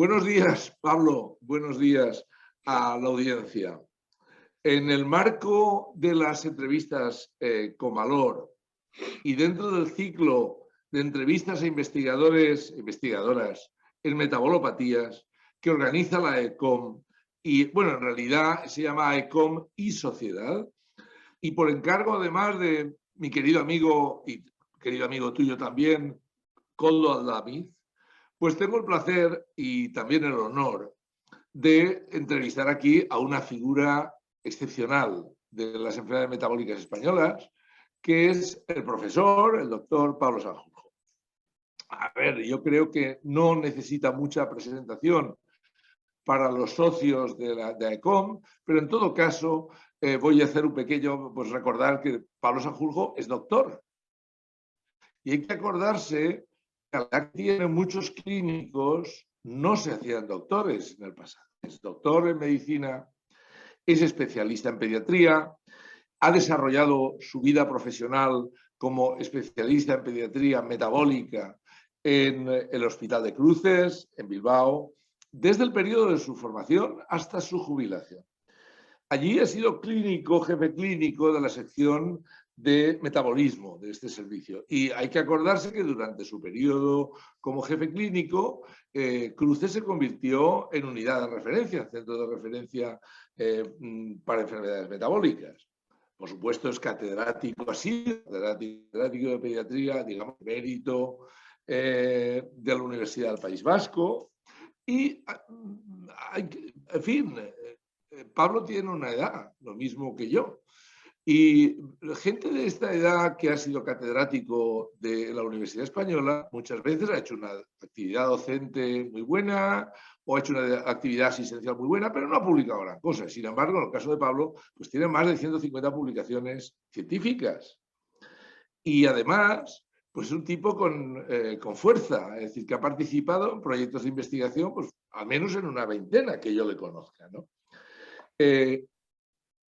Buenos días, Pablo. Buenos días a la audiencia. En el marco de las entrevistas con valor y dentro del ciclo de entrevistas a investigadores e investigadoras en metabolopatías que organiza la ECOM, y bueno, en realidad se llama ECOM y Sociedad, y por encargo además de mi querido amigo y querido amigo tuyo también, Koldo Aldamiz, pues tengo el placer y también el honor de entrevistar aquí a una figura excepcional de las enfermedades metabólicas españolas, que es el profesor, el doctor Pablo Sanjurjo. A ver, yo creo que no necesita mucha presentación para los socios de AECOM, pero en todo caso voy a hacer un pequeño, pues recordar que Pablo Sanjurjo es doctor. Y hay que acordarse que a la edad que tienen muchos clínicos no se hacían doctores en el pasado. Es doctor en medicina, es especialista en pediatría, ha desarrollado su vida profesional como especialista en pediatría metabólica en el Hospital de Cruces, en Bilbao, desde el periodo de su formación hasta su jubilación. Allí ha sido clínico, jefe clínico de la sección de metabolismo de este servicio. Y hay que acordarse que durante su periodo como jefe clínico, Cruces se convirtió en unidad de referencia, centro de referencia para enfermedades metabólicas. Por supuesto, es catedrático, catedrático de pediatría, digamos, mérito de la Universidad del País Vasco. Y, en fin, Pablo tiene una edad, lo mismo que yo. Y gente de esta edad que ha sido catedrático de la Universidad Española muchas veces ha hecho una actividad docente muy buena o ha hecho una actividad asistencial muy buena, pero no ha publicado gran cosa. Sin embargo, en el caso de Pablo, pues tiene más de 150 publicaciones científicas. Y además, pues es un tipo con fuerza, es decir, que ha participado en proyectos de investigación, pues al menos en una veintena que yo le conozca, ¿no?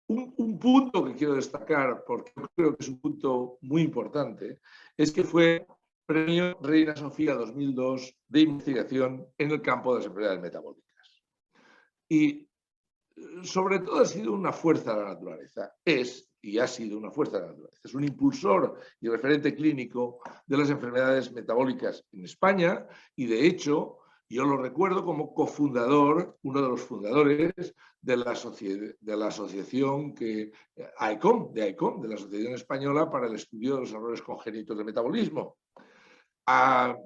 Un punto que quiero destacar, porque creo que es un punto muy importante, es que fue premio Reina Sofía 2002 de investigación en el campo de las enfermedades metabólicas. Y sobre todo ha sido una fuerza de la naturaleza, y ha sido una fuerza de la naturaleza. Es un impulsor y referente clínico de las enfermedades metabólicas en España y, de hecho, yo lo recuerdo como cofundador, uno de los fundadores de la asociación AECOM, de la Asociación Española para el Estudio de los Errores Congénitos de Metabolismo. Ha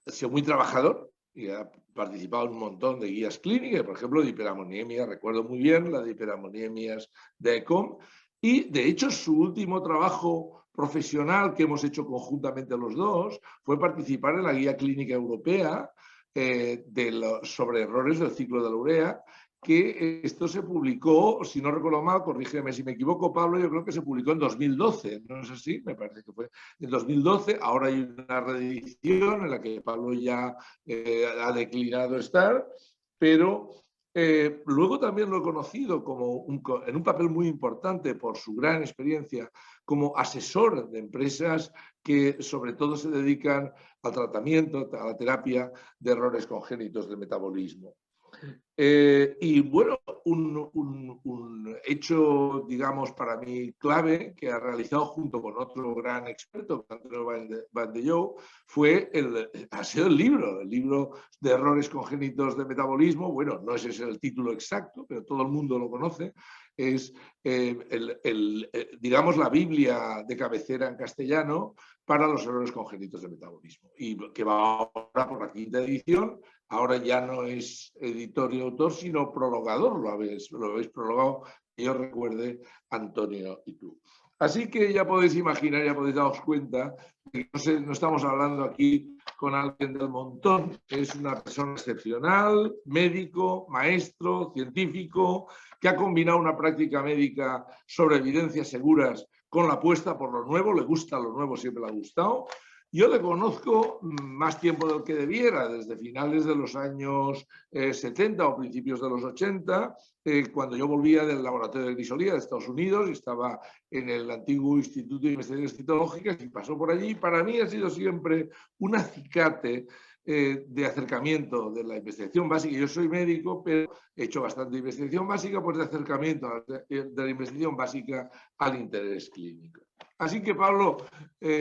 sido muy trabajador y ha participado en un montón de guías clínicas, por ejemplo, de hiperamoniemia, recuerdo muy bien la de hiperamoniemias de AECOM, y de hecho su último trabajo profesional que hemos hecho conjuntamente los dos fue participar en la guía clínica europea sobre errores del ciclo de la urea, que esto se publicó, si no recuerdo mal, corrígeme si me equivoco, Pablo, yo creo que se publicó en 2012, ¿no es así? Me parece que fue en 2012, ahora hay una reedición en la que Pablo ya ha declinado estar, pero luego también lo he conocido en un papel muy importante por su gran experiencia como asesor de empresas que sobre todo se dedican al tratamiento, a la terapia de errores congénitos del metabolismo. Y bueno, un hecho, digamos, para mí clave que ha realizado junto con otro gran experto, Antonio Van de Jou, ha sido el libro de errores congénitos de metabolismo. Bueno, no ese es el título exacto, pero todo el mundo lo conoce. Es, digamos, la Biblia de cabecera en castellano para los errores congénitos de metabolismo, y que va ahora por la quinta edición. Ahora ya no es editor y autor, sino prologador, lo habéis prologado, que yo recuerde, Antonio y tú. Así que ya podéis imaginar, ya podéis daros cuenta que no estamos hablando aquí con alguien del montón, es una persona excepcional, médico, maestro, científico, que ha combinado una práctica médica sobre evidencias seguras con la apuesta por lo nuevo. Le gusta lo nuevo, siempre le ha gustado. Yo le conozco más tiempo del que debiera, desde finales de los años 70 o principios de los 80, cuando yo volvía del laboratorio de Grisolía de Estados Unidos y estaba en el antiguo Instituto de Investigaciones Citológicas y pasó por allí. Para mí ha sido siempre un acicate de acercamiento de la investigación básica. Yo soy médico, pero he hecho bastante investigación básica, pues de acercamiento de la investigación básica al interés clínico. Así que, Pablo,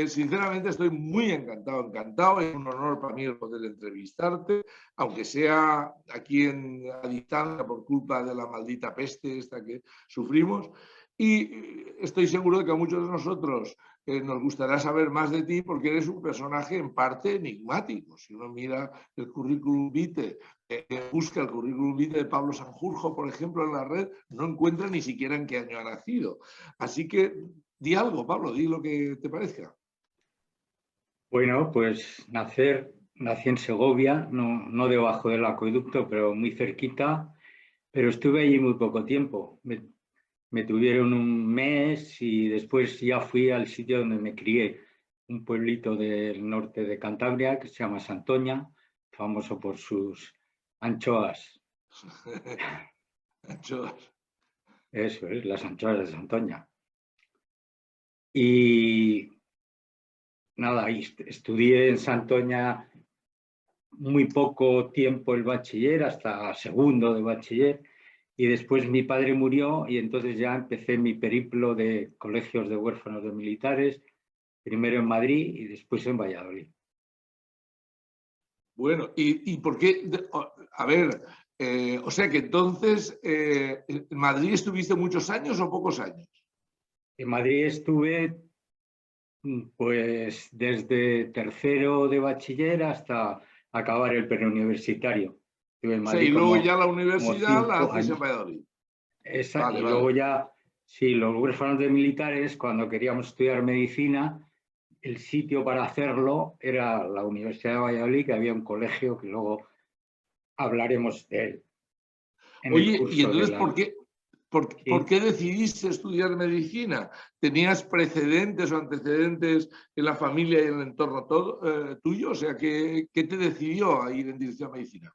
sinceramente estoy muy encantado. Es un honor para mí el poder entrevistarte, aunque sea aquí a distancia por culpa de la maldita peste esta que sufrimos. Y estoy seguro de que a muchos de nosotros nos gustará saber más de ti porque eres un personaje en parte enigmático. Si uno mira el currículum vitae, busca el currículum vitae de Pablo Sanjurjo, por ejemplo, en la red, no encuentra ni siquiera en qué año ha nacido. Así que di algo, Pablo, di lo que te parezca. Bueno, pues nací en Segovia, no debajo del acueducto, pero muy cerquita, pero estuve allí muy poco tiempo. Me tuvieron un mes y después ya fui al sitio donde me crié, un pueblito del norte de Cantabria que se llama Santoña, famoso por sus anchoas. Anchoas. Eso es, las anchoas de Santoña. Y nada, estudié en Santoña muy poco tiempo el bachiller, hasta segundo de bachiller, y después mi padre murió y entonces ya empecé mi periplo de colegios de huérfanos de militares, primero en Madrid y después en Valladolid. Bueno, ¿y por qué? A ver, o sea que entonces, ¿en Madrid estuviste muchos años o pocos años? En Madrid estuve pues desde tercero de bachiller hasta acabar el preuniversitario. Estuve en O sea, Madrid y luego como, ya la como universidad la 5 haces en años. Valladolid. Y Vale, luego vale. ya, sí, los huérfanos de militares, cuando queríamos estudiar medicina, el sitio para hacerlo era la Universidad de Valladolid, que había un colegio que luego hablaremos de él en el Oye, y curso de entonces, la... ¿por Sí, qué decidiste estudiar medicina? ¿Tenías precedentes o antecedentes en la familia y en el entorno tuyo? O sea, ¿qué te decidió a ir en dirección a medicina?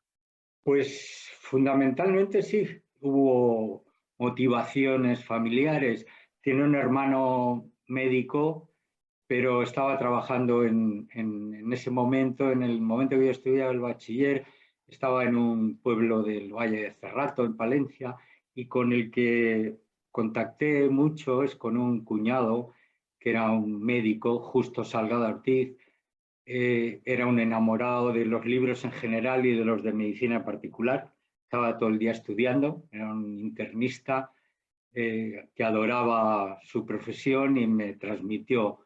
pues fundamentalmente sí, hubo motivaciones familiares. Tiene un hermano médico, pero estaba trabajando en ese momento, en el momento que yo estudiaba el bachiller, estaba en un pueblo del Valle de Cerrato, en Palencia, y con el que contacté mucho es con un cuñado que era un médico, Justo Salgado Ortiz. Era un enamorado de los libros en general y de los de medicina en particular. Estaba todo el día estudiando, era un internista que adoraba su profesión y me transmitió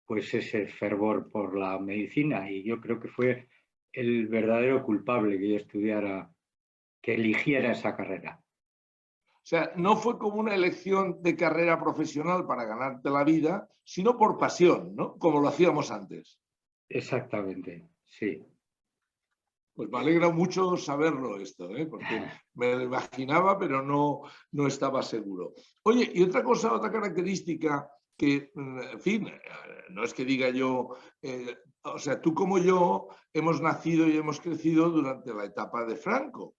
pues ese fervor por la medicina, y yo creo que fue el verdadero culpable que yo estudiara, que eligiera esa carrera. O sea, no fue como una elección de carrera profesional para ganarte la vida, sino por pasión, ¿no? Como lo hacíamos antes. Exactamente, sí. Pues me alegra mucho saberlo esto, ¿eh? Porque me lo imaginaba, pero no estaba seguro. Oye, y otra cosa, otra característica que, en fin, no es que diga yo, o sea, tú como yo hemos nacido y hemos crecido durante la etapa de Franco,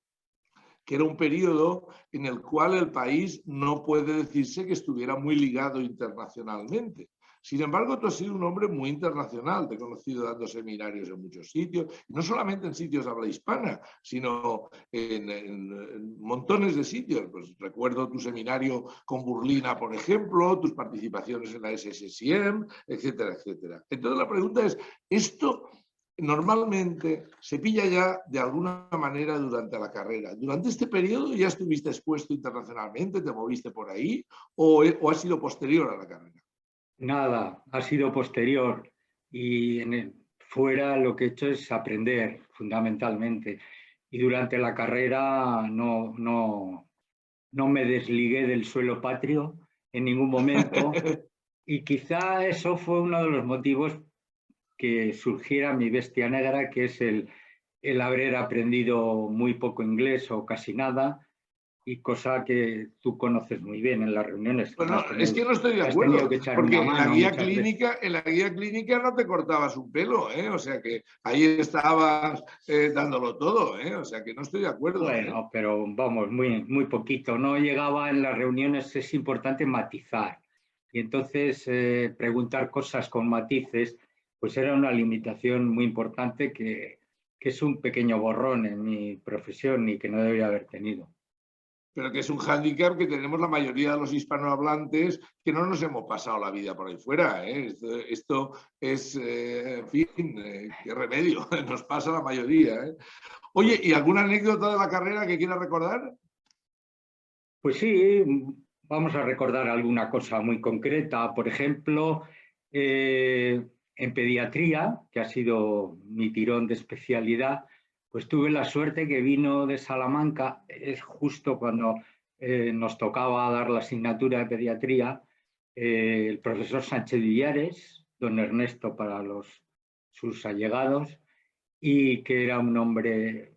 que era un periodo en el cual el país no puede decirse que estuviera muy ligado internacionalmente. Sin embargo, tú has sido un hombre muy internacional, te he conocido dando seminarios en muchos sitios, no solamente en sitios de habla hispana, sino en montones de sitios. Pues recuerdo tu seminario con Burlina, por ejemplo, tus participaciones en la SSCM, etcétera, etcétera. Entonces la pregunta es, ¿esto normalmente se pilla ya de alguna manera durante la carrera? ¿Durante este periodo ya estuviste expuesto internacionalmente, te moviste por ahí o ha sido posterior a la carrera? Nada, ha sido posterior, y fuera lo que he hecho es aprender fundamentalmente. Y durante la carrera no me desligué del suelo patrio en ningún momento, y quizá eso fue uno de los motivos que surgiera mi bestia negra, que es el haber aprendido muy poco inglés o casi nada, y cosa que tú conoces muy bien en las reuniones, que Pues no, es que no estoy de me has tenido acuerdo, que echar una porque mano muchas veces. en la guía clínica no te cortabas un pelo, ¿eh? O sea que ahí estabas dándolo todo, ¿eh? O sea que no estoy de acuerdo, ¿eh? Bueno, pero vamos, muy poquito. No llegaba en las reuniones, es importante matizar. Y entonces preguntar cosas con matices, pues era una limitación muy importante que que es un pequeño borrón en mi profesión y que no debería haber tenido. Pero que es un hándicap que tenemos la mayoría de los hispanohablantes que no nos hemos pasado la vida por ahí fuera. Esto es, en fin, qué remedio, nos pasa a la mayoría. Oye, ¿y alguna anécdota de la carrera que quieras recordar? Pues sí, vamos a recordar alguna cosa muy concreta. Por ejemplo, en pediatría, que ha sido mi tirón de especialidad, pues tuve la suerte que vino de Salamanca, es justo cuando nos tocaba dar la asignatura de pediatría, el profesor Sánchez Villares, don Ernesto para sus allegados, y que era un hombre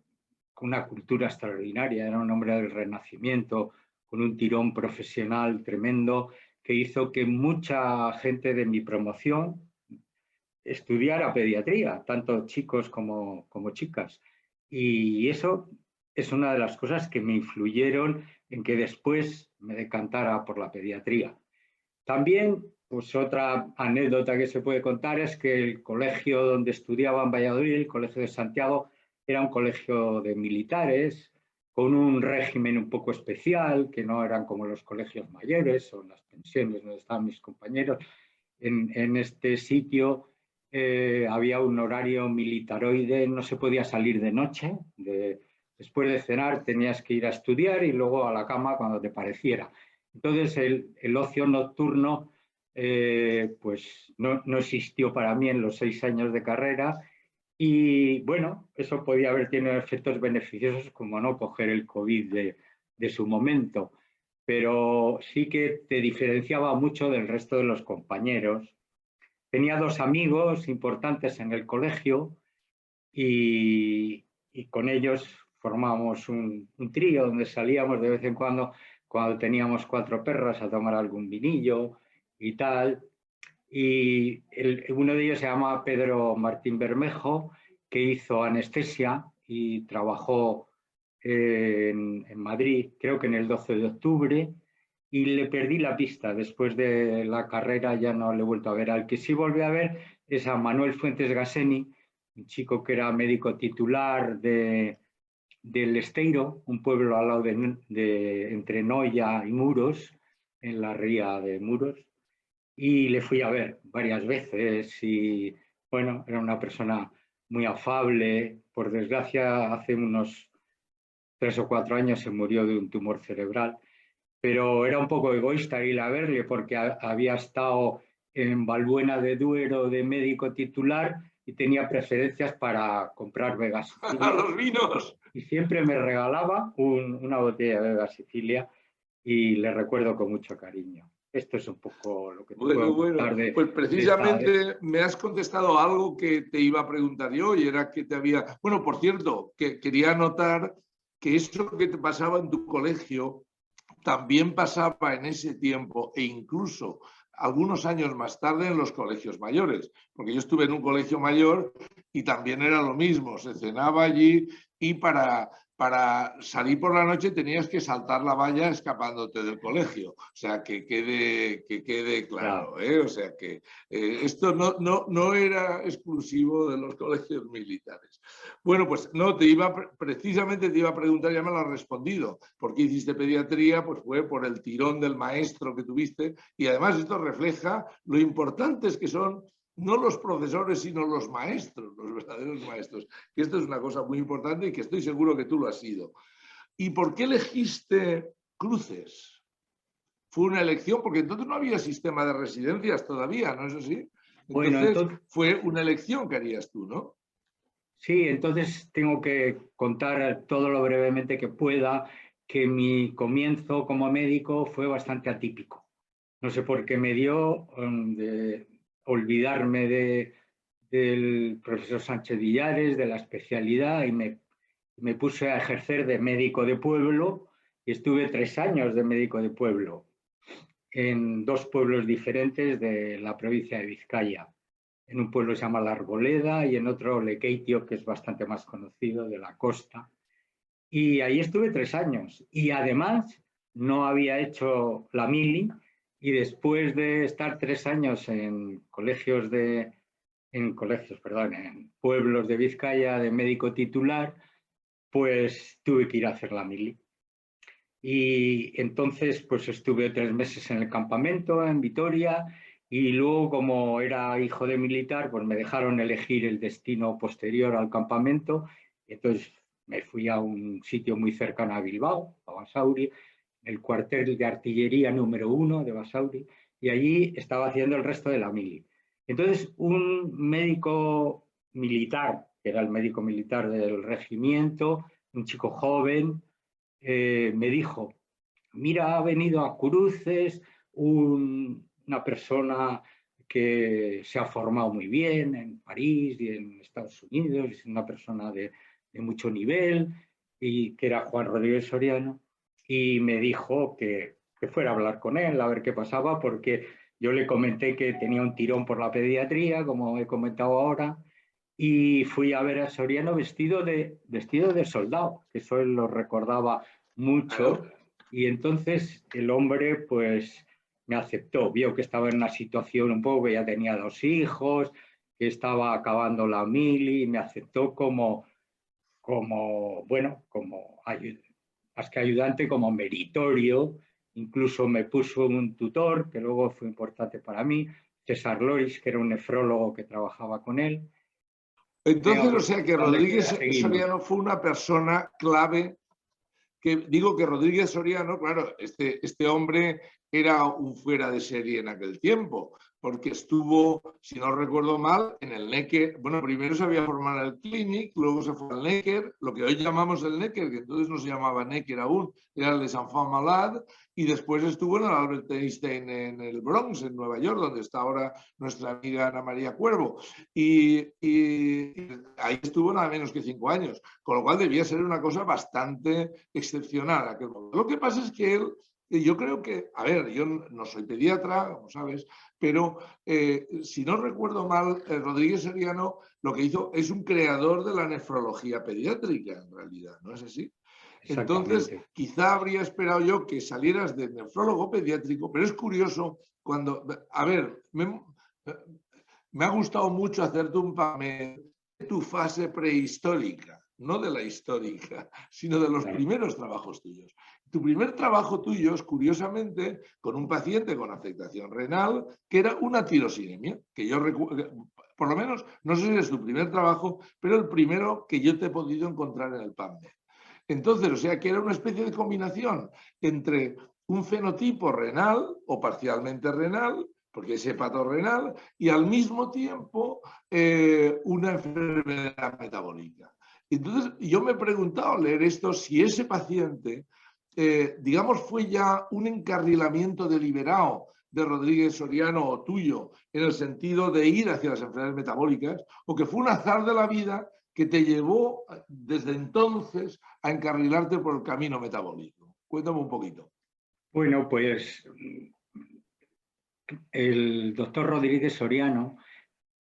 con una cultura extraordinaria, era un hombre del Renacimiento, con un tirón profesional tremendo, que hizo que mucha gente de mi promoción estudiara pediatría, tanto chicos como chicas. Y eso es una de las cosas que me influyeron en que después me decantara por la pediatría. También, pues otra anécdota que se puede contar es que el colegio donde estudiaba en Valladolid, el Colegio de Santiago, era un colegio de militares, con un régimen un poco especial, que no eran como los colegios mayores o las pensiones donde estaban mis compañeros. En este sitio había un horario militaroide, no se podía salir de noche, después de cenar tenías que ir a estudiar y luego a la cama cuando te pareciera. Entonces el ocio nocturno pues no existió para mí en los 6 años de carrera y bueno, eso podía haber tenido efectos beneficiosos como no coger el COVID de su momento, pero sí que te diferenciaba mucho del resto de los compañeros. Tenía 2 amigos importantes en el colegio y con ellos formábamos un trío donde salíamos de vez en cuando teníamos 4 perras a tomar algún vinillo y tal. Y uno de ellos se llama Pedro Martín Bermejo, que hizo anestesia y trabajó en Madrid, creo que en el 12 de octubre, y le perdí la pista. Después de la carrera ya no le he vuelto a ver. Al que sí volví a ver es a Manuel Fuentes Gaseni, un chico que era médico titular del Esteiro, un pueblo al lado entre Noya y Muros, en la ría de Muros, y le fui a ver varias veces y bueno, era una persona muy afable. Por desgracia, hace unos 3 o 4 años se murió de un tumor cerebral, pero era un poco egoísta ir a verle porque había estado en Balbuena de Duero de médico titular y tenía preferencias para comprar Vega ¡A Sicilia los vinos! y siempre me regalaba una botella de Vega Sicilia y le recuerdo con mucho cariño. Esto es un poco lo que te puedo Bueno, contar pues de esta... precisamente me has contestado algo que te iba a preguntar yo y era que te había... Bueno, por cierto, que quería anotar que eso que te pasaba en tu colegio también pasaba en ese tiempo e incluso algunos años más tarde en los colegios mayores, porque yo estuve en un colegio mayor y también era lo mismo, se cenaba allí y para salir por la noche tenías que saltar la valla escapándote del colegio. O sea, que quede Ya. claro. O sea, que esto no era exclusivo de los colegios militares. Bueno, pues no, precisamente te iba a preguntar, ya me lo has respondido. ¿Por qué hiciste pediatría? Pues fue por el tirón del maestro que tuviste y además esto refleja lo importantes que son no los profesores, sino los maestros, los verdaderos maestros. Y esto es una cosa muy importante y que estoy seguro que tú lo has sido. ¿Y por qué elegiste Cruces? Fue una elección, porque entonces no había sistema de residencias todavía, ¿no es así? Bueno, Entonces fue una elección que harías tú, ¿no? sí, entonces tengo que contar todo lo brevemente que pueda que mi comienzo como médico fue bastante atípico. No sé por qué me dio de olvidarme del profesor Sánchez Villares, de la especialidad, y me puse a ejercer de médico de pueblo y estuve 3 años de médico de pueblo en 2 pueblos diferentes de la provincia de Vizcaya. En un pueblo se llama La Arboleda y en otro Lekeitio, que es bastante más conocido, de la costa. Y ahí estuve 3 años. Y además no había hecho la mili y después de estar 3 años en colegios en colegios, perdón, en pueblos de Vizcaya de médico titular, pues tuve que ir a hacer la mili. Y entonces pues estuve 3 meses en el campamento en Vitoria y luego, como era hijo de militar, pues me dejaron elegir el destino posterior al campamento. Entonces me fui a un sitio muy cercano a Bilbao, a Basauri, el cuartel de artillería número 1 de Basauri, y allí estaba haciendo el resto de la mili. Entonces un médico militar, que era el médico militar del regimiento, un chico joven, me dijo: mira, ha venido a Cruces una persona que se ha formado muy bien en París y en Estados Unidos, es una persona de mucho nivel, y que era Juan Rodríguez Soriano, y me dijo que fuera a hablar con él, a ver qué pasaba, porque yo le comenté que tenía un tirón por la pediatría, como he comentado ahora, y fui a ver a Soriano vestido de soldado, que eso él lo recordaba mucho, y entonces el hombre pues me aceptó, vio que estaba en una situación un poco, que ya tenía 2 hijos, que estaba acabando la mili, y me aceptó bueno, más que ayudante, como meritorio. Incluso me puso un tutor, que luego fue importante para mí, César Loris, que era un nefrólogo que trabajaba con él. Entonces, Venga, o pues sea que donde quiera Rodríguez seguimos. Soriano fue una persona clave. Que digo que Rodríguez Soriano, claro, este hombre era un fuera de serie en aquel tiempo, porque estuvo, si no recuerdo mal, en el Necker. Bueno, primero se había formado en el Clinic, luego se fue al Necker, lo que hoy llamamos el Necker, que entonces no se llamaba Necker aún, era el de San Juan Malad, y después estuvo en el Albert Einstein en el Bronx, en Nueva York, donde está ahora nuestra amiga Ana María Cuervo. Y ahí estuvo nada menos que 5 años, con lo cual debía ser una cosa bastante excepcional aquel momento. Lo que pasa es que él, yo creo que, a ver, yo no soy pediatra, como sabes, pero si no recuerdo mal, Rodríguez Soriano lo que hizo es un creador de la nefrología pediátrica, en realidad, ¿no es así? Entonces, quizá habría esperado yo que salieras de nefrólogo pediátrico, pero es curioso cuando, a ver, me ha gustado mucho hacerte un papel de tu fase prehistórica, no de la histórica, sino de los primeros trabajos tuyos. Tu primer trabajo tuyo es, curiosamente, con un paciente con afectación renal, que era una tirosinemia, que yo recuerdo, por lo menos, no sé si es tu primer trabajo, pero el primero que yo te he podido encontrar en el PubMed. Entonces, o sea, que era una especie de combinación entre un fenotipo renal o parcialmente renal, porque es hepatorrenal, y al mismo tiempo una enfermedad metabólica. Entonces, yo me he preguntado al leer esto si ese paciente, digamos, fue ya un encarrilamiento deliberado de Rodríguez Soriano o tuyo, en el sentido de ir hacia las enfermedades metabólicas, o que fue un azar de la vida que te llevó desde entonces a encarrilarte por el camino metabólico. Cuéntame un poquito. Bueno, pues el doctor Rodríguez Soriano,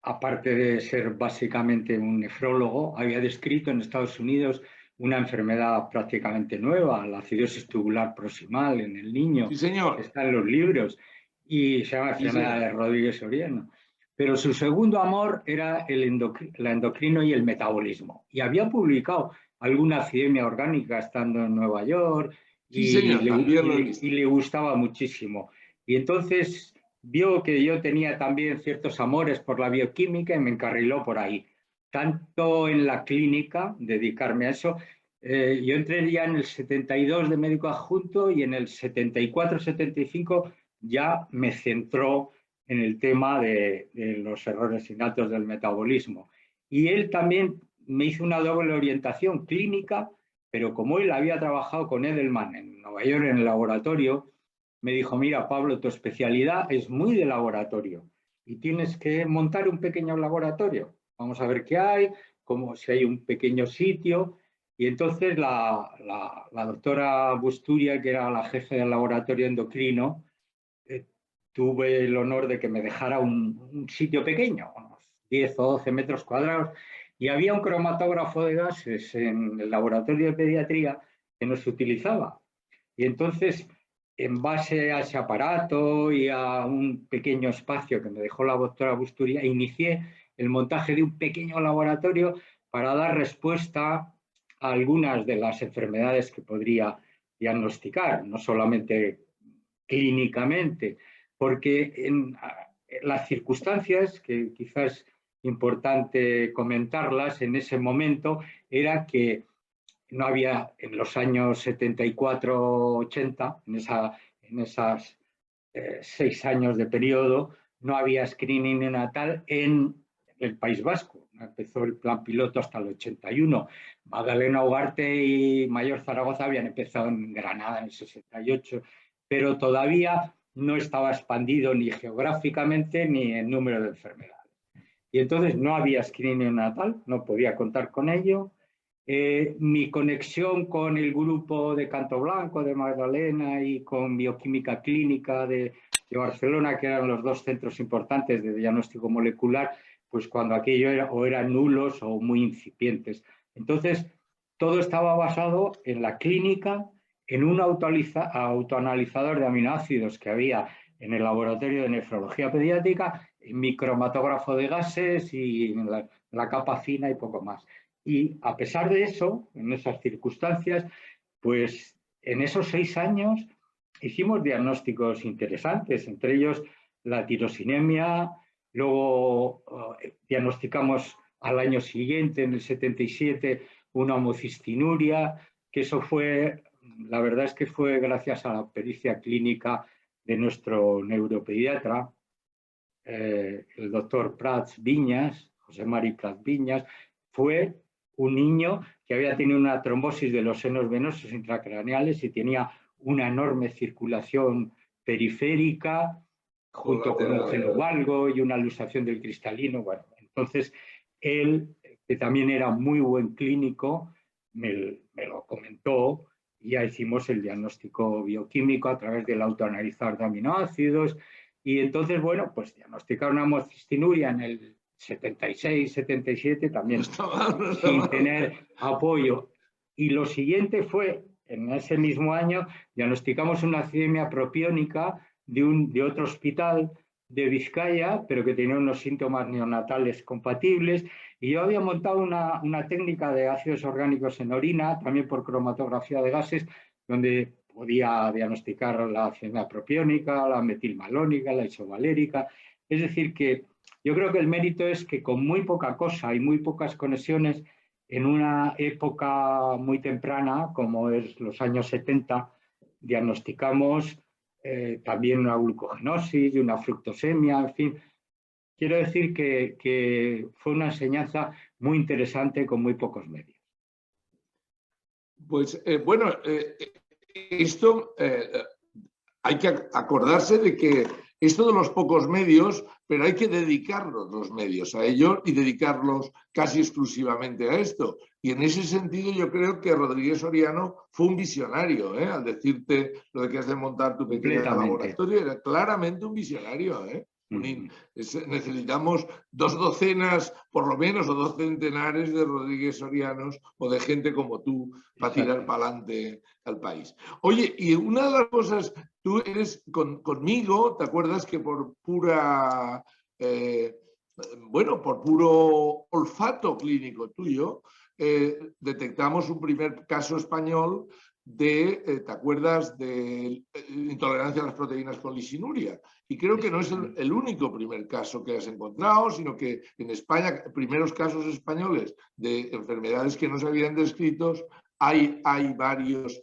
aparte de ser básicamente un nefrólogo, había descrito en Estados Unidos una enfermedad prácticamente nueva, la acidosis tubular proximal en el niño, Sí, señor. que está en los libros, y se llama enfermedad de Rodríguez Soriano. Pero su segundo amor era la endocrino y el metabolismo. Y había publicado alguna acidemia orgánica estando en Nueva York, Sí, señor, también lo he visto. y le gustaba muchísimo. Y entonces vio que yo tenía también ciertos amores por la bioquímica y me encarriló por ahí. Tanto en la clínica, dedicarme a eso. Yo entré ya en el 72 de médico adjunto y en el 74-75 ya me centró en el tema de los errores innatos del metabolismo. Y él también me hizo una doble orientación clínica, pero como él había trabajado con Edelman en Nueva York en el laboratorio, me dijo: mira, Pablo, tu especialidad es muy de laboratorio y tienes que montar un pequeño laboratorio. Vamos a ver qué hay, como si hay un pequeño sitio. Y entonces la doctora Busturia, que era la jefe del laboratorio endocrino, tuve el honor de que me dejara un sitio pequeño, unos 10 o 12 metros cuadrados, y había un cromatógrafo de gases en el laboratorio de pediatría que no se utilizaba. Y entonces, en base a ese aparato y a un pequeño espacio que me dejó la doctora Busturia, inicié el montaje de un pequeño laboratorio para dar respuesta a algunas de las enfermedades que podría diagnosticar, no solamente clínicamente, porque en las circunstancias, que quizás es importante comentarlas en ese momento, era que no había en los años 74-80, en esas 6 años de periodo, no había screening neonatal en el País Vasco. Empezó el plan piloto hasta el 81. Magdalena Ugarte y Mayor Zaragoza habían empezado en Granada en el 68, pero todavía no estaba expandido ni geográficamente ni en número de enfermedades. Y entonces no había screening neonatal, no podía contar con ello. Mi conexión con el grupo de Canto Blanco, de Magdalena, y con Bioquímica Clínica de Barcelona, que eran los 2 centros importantes de diagnóstico molecular, pues cuando aquello eran nulos o muy incipientes. Entonces, todo estaba basado en la clínica, en un autoanalizador de aminoácidos que había en el laboratorio de nefrología pediátrica, en mi cromatógrafo de gases y en la capa fina y poco más. Y a pesar de eso, en esas circunstancias, pues en esos 6 años hicimos diagnósticos interesantes, entre ellos la tirosinemia, luego diagnosticamos al año siguiente, en el 77, una homocistinuria, que eso fue, la verdad es que fue gracias a la pericia clínica de nuestro neuropediatra, el doctor Prats Viñas, José Mari Prats Viñas. Fue un niño que había tenido una trombosis de los senos venosos intracraneales y tenía una enorme circulación periférica, junto con un genovalgo y una luxación del cristalino. Bueno, entonces él, que también era muy buen clínico, me lo comentó y ya hicimos el diagnóstico bioquímico a través del autoanalizador de aminoácidos. Y entonces, bueno, pues diagnosticar una homocistinuria en el 76, 77, también sin tener apoyo. Y lo siguiente fue, en ese mismo año, diagnosticamos una acidemia propiónica de otro hospital de Vizcaya, pero que tenía unos síntomas neonatales compatibles. Y yo había montado una técnica de ácidos orgánicos en orina, también por cromatografía de gases, donde podía diagnosticar la acidemia propiónica, la metilmalónica, la isovalérica. Es decir, que yo creo que el mérito es que con muy poca cosa y muy pocas conexiones, en una época muy temprana, como es los años 70, diagnosticamos también una glucogenosis y una fructosemia, en fin. Quiero decir que fue una enseñanza muy interesante con muy pocos medios. Pues bueno, esto hay que acordarse de que esto de los pocos medios, pero hay que dedicarlos los medios a ello y dedicarlos casi exclusivamente a esto. Y en ese sentido yo creo que Rodríguez Soriano fue un visionario, al decirte lo de que has de montar tu pequeño laboratorio, era claramente un visionario. Necesitamos 2 docenas, por lo menos, o 2 centenares de Rodríguez Sorianos o de gente como tú para tirar para adelante al país. Oye, y una de las cosas, tú eres conmigo, ¿te acuerdas que por pura, por puro olfato clínico tuyo, detectamos un primer caso español de, ¿te acuerdas?, de intolerancia a las proteínas con lisinuria? Y creo que no es el único primer caso que has encontrado, sino que en España, primeros casos españoles de enfermedades que no se habían descrito, hay varios,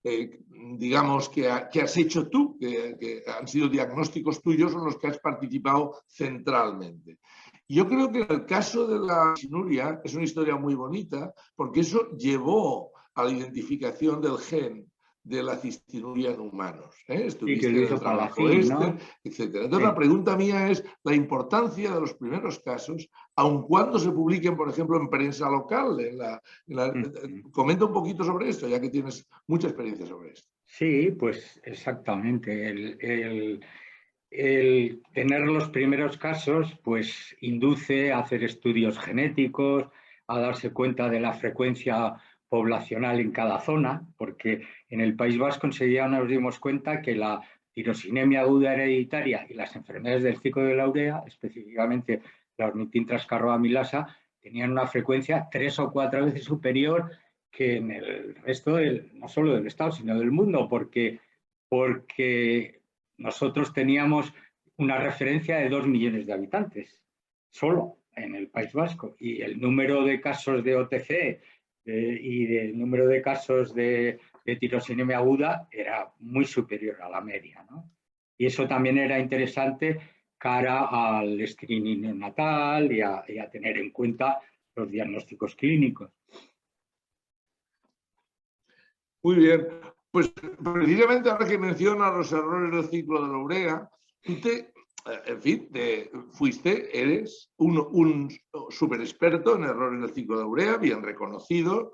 digamos, que has hecho tú, que han sido diagnósticos tuyos en los que has participado centralmente. Yo creo que el caso de la lisinuria es una historia muy bonita porque eso llevó a la identificación del gen de la cistinuria en humanos. Estuviste en el trabajo ¿no? Etcétera. Entonces la pregunta mía es la importancia de los primeros casos, aun cuando se publiquen, por ejemplo, en prensa local. Comenta un poquito sobre esto, ya que tienes mucha experiencia sobre esto. Sí, pues exactamente. El tener los primeros casos pues induce a hacer estudios genéticos, a darse cuenta de la frecuencia poblacional en cada zona, porque en el País Vasco enseguida nos dimos cuenta que la tirosinemia aguda hereditaria y las enfermedades del ciclo de la urea, específicamente la ornitintrascarbamilasa, tenían una frecuencia 3 o 4 veces superior que en el resto no solo del Estado, sino del mundo, porque nosotros teníamos una referencia de 2 millones de habitantes, solo en el País Vasco, y el número de casos de OTC y el número de casos de tirosinemia aguda era muy superior a la media, ¿no? Y eso también era interesante cara al screening neonatal y a tener en cuenta los diagnósticos clínicos. Muy bien, pues precisamente ahora que menciona los errores del ciclo de la urea, tú en fin, eres un súper experto en errores del ciclo de urea, bien reconocido,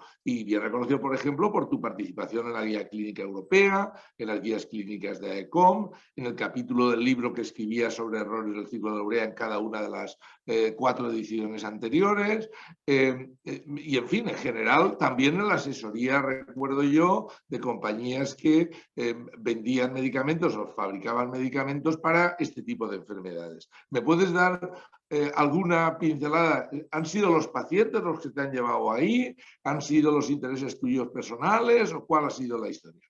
por ejemplo, por tu participación en la Guía Clínica Europea, en las guías clínicas de AECOM, en el capítulo del libro que escribía sobre errores del ciclo de urea en cada una de las 4 ediciones anteriores, y en fin, en general, también en la asesoría, recuerdo yo, de compañías que vendían medicamentos o fabricaban medicamentos para este tipo de enfermedades. ¿Me puedes dar alguna pincelada? ¿Han sido los pacientes los que te han llevado ahí? ¿Han sido los intereses tuyos personales? ¿O cuál ha sido la historia?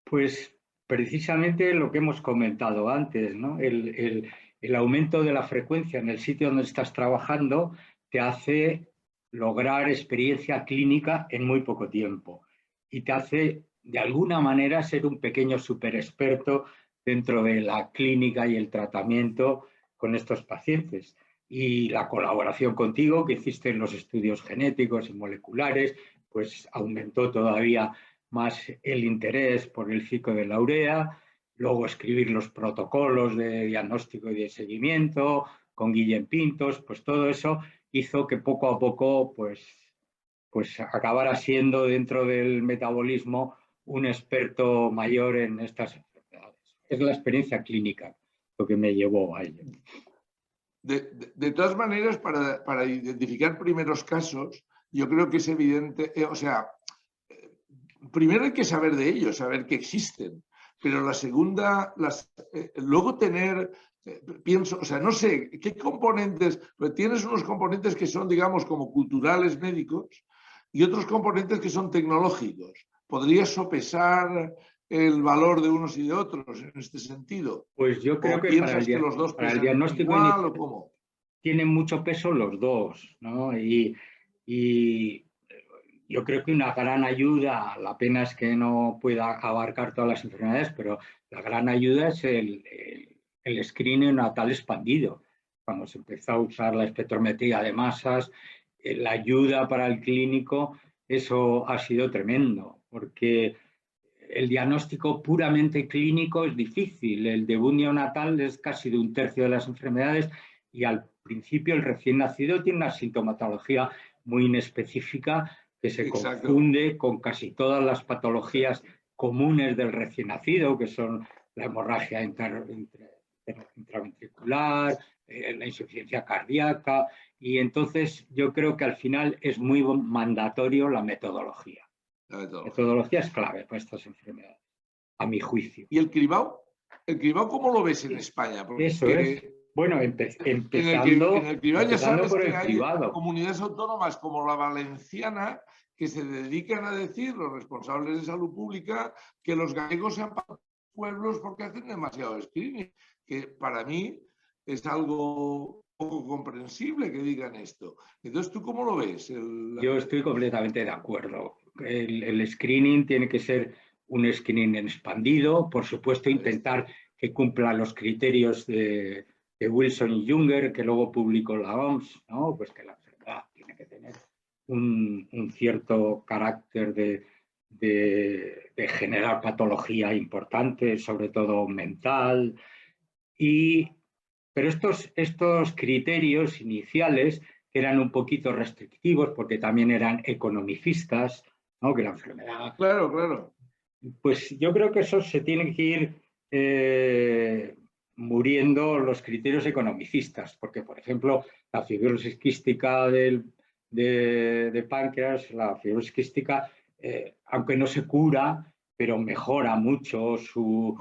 Pues precisamente lo que hemos comentado antes, ¿no? El aumento de la frecuencia en el sitio donde estás trabajando te hace lograr experiencia clínica en muy poco tiempo y te hace, de alguna manera, ser un pequeño superexperto dentro de la clínica y el tratamiento con estos pacientes. Y la colaboración contigo, que hiciste en los estudios genéticos y moleculares, pues aumentó todavía más el interés por el ciclo de la urea, luego escribir los protocolos de diagnóstico y de seguimiento con Guillem Pintos, pues todo eso hizo que poco a poco pues acabara siendo dentro del metabolismo un experto mayor en estas enfermedades. Es la experiencia clínica lo que me llevó a ello. De todas maneras, para identificar primeros casos, yo creo que es evidente, primero hay que saber de ellos, saber que existen, pero la segunda, luego tener, pienso, no sé, ¿qué componentes? Pues tienes unos componentes que son, digamos, como culturales médicos y otros componentes que son tecnológicos. ¿Podrías sopesar el valor de unos y de otros en este sentido? Pues yo creo que piensas que los dos para el pesan diagnóstico igual o cómo? tienen mucho peso los dos, ¿no? Y yo creo que una gran ayuda, la pena es que no pueda abarcar todas las enfermedades, pero la gran ayuda es el screening natal expandido. Cuando se empezó a usar la espectrometría de masas, la ayuda para el clínico, eso ha sido tremendo, porque el diagnóstico puramente clínico es difícil. El debut neonatal es casi de 1/3 de las enfermedades y al principio el recién nacido tiene una sintomatología muy inespecífica que se confunde con casi todas las patologías comunes del recién nacido, que son la hemorragia intraventricular, la insuficiencia cardíaca, y entonces yo creo que al final es muy mandatorio la metodología. La metodología es clave para estas enfermedades, a mi juicio. ¿Y el cribado? ¿El cribado cómo lo ves en España? Porque eso es. Bueno, empezando, en el cribado ya sabes por que el hay cribado. comunidades autónomas como la valenciana que se dedican a decir, los responsables de salud pública, que los gallegos sean pueblos porque hacen demasiado screening, que para mí es algo poco comprensible que digan esto. Entonces, ¿tú cómo lo ves? Yo estoy completamente de acuerdo. El screening tiene que ser un screening expandido, por supuesto intentar que cumpla los criterios de Wilson y Junger, que luego publicó la OMS, ¿no? Pues que la enfermedad tiene que tener un cierto carácter de generar patología importante, sobre todo mental. Pero estos criterios iniciales eran un poquito restrictivos porque también eran economicistas, ¿no? Que la enfermedad... Claro, claro. Pues yo creo que eso se tiene que ir muriendo los criterios economicistas, porque, por ejemplo, la fibrosis quística de páncreas, la fibrosis quística, aunque no se cura, pero mejora mucho su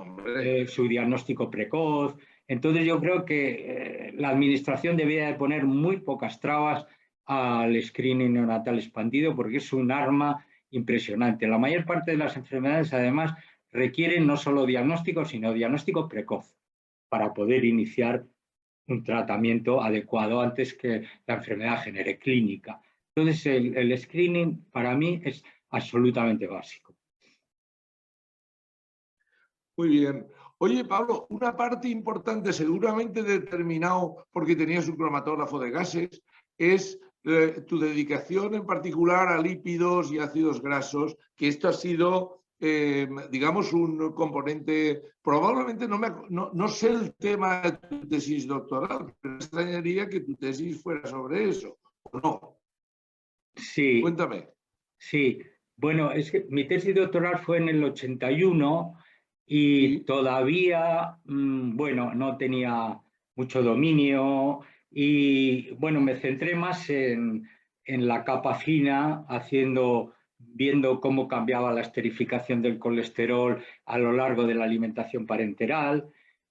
diagnóstico precoz. Entonces yo creo que la administración debería de poner muy pocas trabas al screening neonatal expandido, porque es un arma impresionante. La mayor parte de las enfermedades, además, requieren no solo diagnóstico, sino diagnóstico precoz para poder iniciar un tratamiento adecuado antes que la enfermedad genere clínica. Entonces, el screening para mí es absolutamente básico. Muy bien. Oye, Pablo, una parte importante, seguramente determinado porque tenías un cromatógrafo de gases, es tu dedicación en particular a lípidos y ácidos grasos, que esto ha sido, digamos, un componente, probablemente no sé el tema de tu tesis doctoral, pero me extrañaría que tu tesis fuera sobre eso, ¿o no? Sí. Cuéntame. Sí, bueno, es que mi tesis doctoral fue en el 81 y Sí. todavía, bueno, no tenía mucho dominio y, bueno, me centré más en la capa fina, viendo cómo cambiaba la esterificación del colesterol a lo largo de la alimentación parenteral,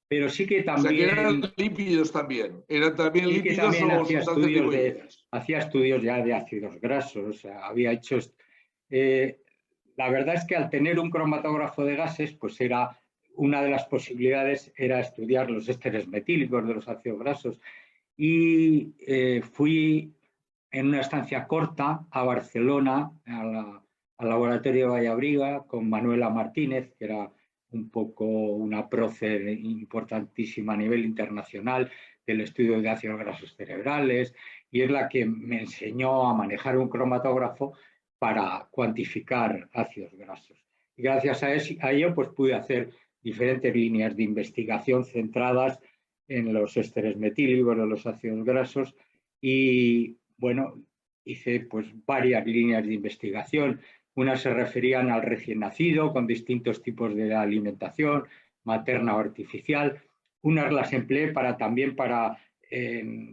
pero sí que O sea, que eran también... lípidos también. ¿Eran también Sí que lípidos también o sustancias lipoídeas? hacía estudios ya de ácidos grasos, o sea, había hecho... la verdad es que al tener un cromatógrafo de gases, pues era una de las posibilidades era estudiar los ésteres metílicos de los ácidos grasos. Y fui en una estancia corta a Barcelona, al laboratorio de Vallabriga, con Manuela Martínez, que era un poco una prócer importantísima a nivel internacional del estudio de ácidos grasos cerebrales, y es la que me enseñó a manejar un cromatógrafo para cuantificar ácidos grasos. Y gracias a ello, pues pude hacer diferentes líneas de investigación centradas en los ésteres metílicos de los ácidos grasos y, bueno, hice pues varias líneas de investigación. Unas se referían al recién nacido con distintos tipos de alimentación, materna o artificial. Unas las empleé también para,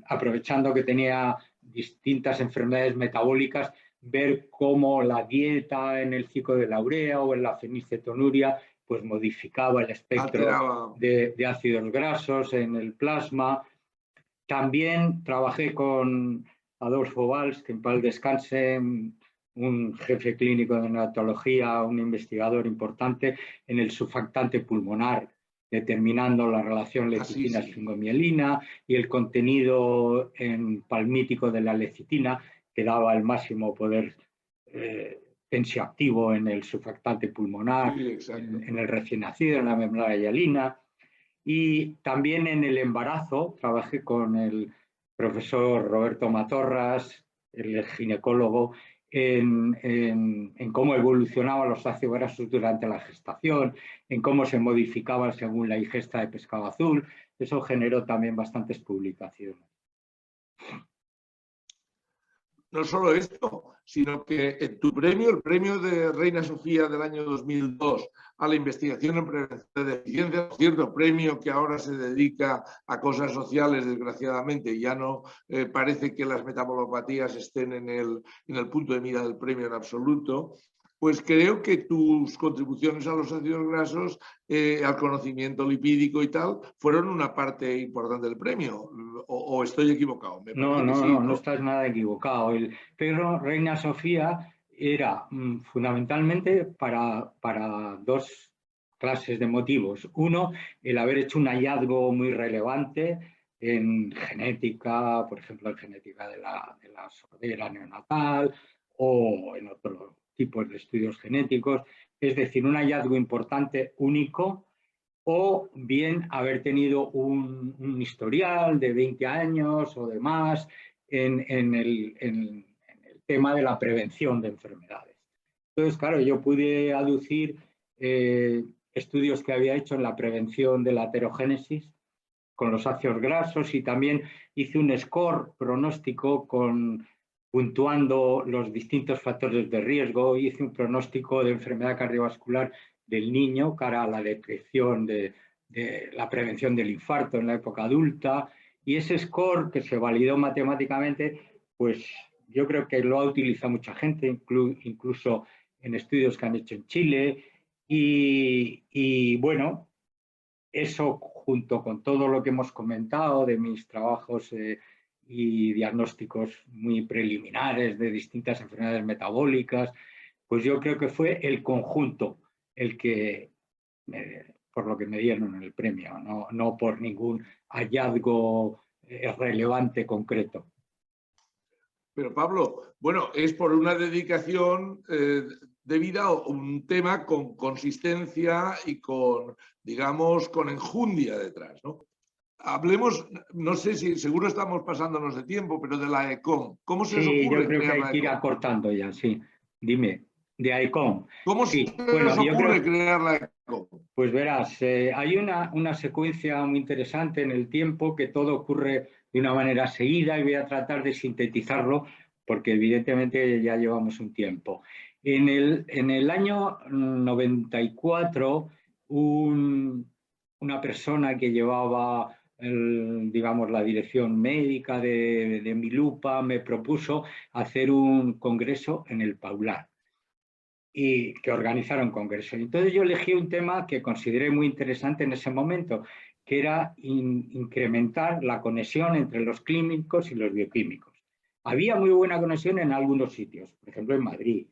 aprovechando que tenía distintas enfermedades metabólicas, ver cómo la dieta en el ciclo de la urea o en la fenilcetonuria pues modificaba el espectro de ácidos grasos en el plasma. También trabajé con Adolfo Valls, que en paz descanse, un jefe clínico de neonatología, un investigador importante en el surfactante pulmonar, determinando la relación lecitina-esfingomielina y el contenido en palmítico de la lecitina, que daba el máximo poder tensioactivo en el surfactante pulmonar, en el recién nacido, en la membrana hialina. Y también en el embarazo trabajé con el profesor Roberto Matorras, el ginecólogo, en cómo evolucionaban los ácidos grasos durante la gestación, en cómo se modificaban según la ingesta de pescado azul. Eso generó también bastantes publicaciones. No solo esto, sino que en tu premio, el premio de Reina Sofía del año 2002 a la investigación en prevención de deficiencias, cierto premio que ahora se dedica a cosas sociales, desgraciadamente, ya no parece que las metabolopatías estén en el punto de mira del premio en absoluto, pues creo que tus contribuciones a los ácidos grasos, al conocimiento lipídico y tal, fueron una parte importante del premio. ¿O estoy equivocado? Me parece que sí, no estás nada equivocado. El premio Reina Sofía era fundamentalmente para dos clases de motivos. Uno, el haber hecho un hallazgo muy relevante en genética, por ejemplo, en genética de la sordera neonatal o en otros tipos de estudios genéticos. Es decir, un hallazgo importante, único, o bien haber tenido un historial de 20 años o de más en el tema de la prevención de enfermedades. Entonces, claro, yo pude aducir estudios que había hecho en la prevención de la aterogénesis con los ácidos grasos y también hice un score pronóstico puntuando los distintos factores de riesgo. Hice un pronóstico de enfermedad cardiovascular del niño cara a la detección de la prevención del infarto en la época adulta, y ese score que se validó matemáticamente, pues yo creo que lo ha utilizado mucha gente, incluso en estudios que han hecho en Chile, Y bueno, eso junto con todo lo que hemos comentado de mis trabajos y diagnósticos muy preliminares de distintas enfermedades metabólicas, pues yo creo que fue el conjunto el que, por lo que me dieron el premio, no por ningún hallazgo relevante concreto. Pero Pablo, bueno, es por una dedicación debida a un tema con consistencia y con, digamos, con enjundia detrás, ¿no? Hablemos, no sé si seguro estamos pasándonos de tiempo, pero de la ECOM. ¿Cómo se os Sí, yo ocurre creo que crear hay la que ir ECOM? acortando ya, sí. Dime, de ICOM. ¿Cómo se Sí, bueno, os yo ocurre creo, crear la ECOM? pues verás, hay una secuencia muy interesante en el tiempo que todo ocurre de una manera seguida y voy a tratar de sintetizarlo porque evidentemente ya llevamos un tiempo. En el año 94, una persona que llevaba, digamos, la dirección médica de Milupa me propuso hacer un congreso en el Paular y que organizaron congreso. Entonces yo elegí un tema que consideré muy interesante en ese momento, que era incrementar la conexión entre los clínicos y los bioquímicos. Había muy buena conexión en algunos sitios, por ejemplo en Madrid,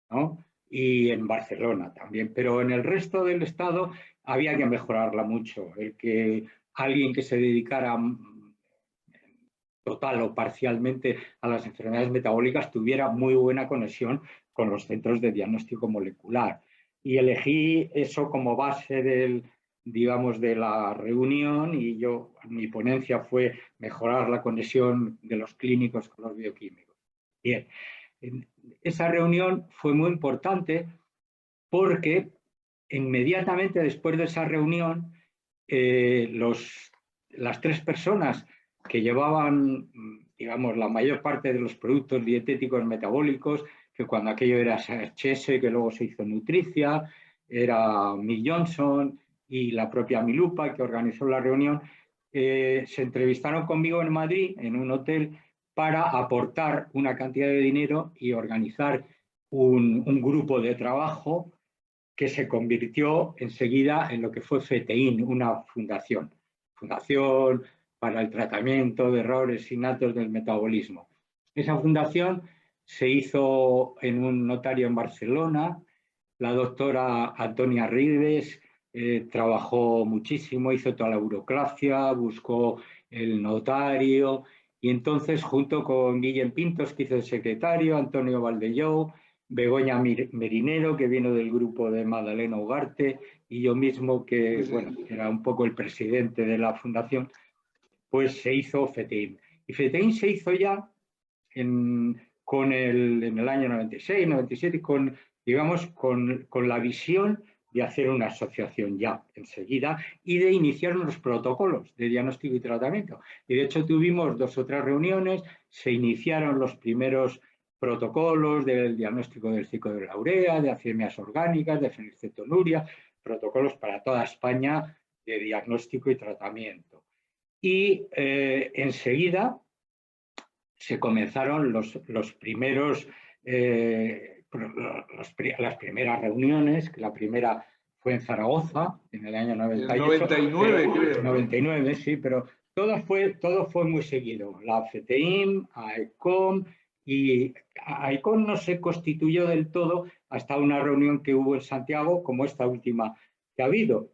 ¿no? Y en Barcelona también, pero en el resto del estado había que mejorarla mucho. El que alguien que se dedicara total o parcialmente a las enfermedades metabólicas tuviera muy buena conexión con los centros de diagnóstico molecular. Y elegí eso como base digamos, de la reunión y mi ponencia fue mejorar la conexión de los clínicos con los bioquímicos. Bien, esa reunión fue muy importante porque inmediatamente después de esa reunión, las tres personas que llevaban, digamos, la mayor parte de los productos dietéticos metabólicos, que cuando aquello era HS, que luego se hizo Nutricia, era Mick Johnson y la propia Milupa, que organizó la reunión, se entrevistaron conmigo en Madrid, en un hotel, para aportar una cantidad de dinero y organizar un grupo de trabajo que se convirtió enseguida en lo que fue FETEIN, una fundación para el tratamiento de errores innatos del metabolismo. Esa fundación se hizo en un notario en Barcelona. La doctora Antonia Rives trabajó muchísimo, hizo toda la burocracia, buscó el notario y entonces junto con Guillem Pintos, que hizo el secretario, Antonio Valdellou, Begoña Merinero, que vino del grupo de Magdalena Ugarte, y yo mismo, que bueno, era un poco el presidente de la fundación, pues se hizo FETEIN. Y FETEIN se hizo ya en el año 96, 97, digamos, con la visión de hacer una asociación ya enseguida y de iniciar los protocolos de diagnóstico y tratamiento. Y de hecho tuvimos 2 o 3 reuniones, se iniciaron los primeros protocolos del diagnóstico del ciclo de la urea, de acemias orgánicas, de fenilcetonuria, protocolos para toda España de diagnóstico y tratamiento. Y enseguida se comenzaron los primeros, las primeras reuniones, que la primera fue en Zaragoza en el año En el 98, 99, creo, ¿no? 99, sí, pero todo fue muy seguido. La FETEIN, AECOM, y AECOM no se constituyó del todo hasta una reunión que hubo en Santiago, como esta última que ha habido,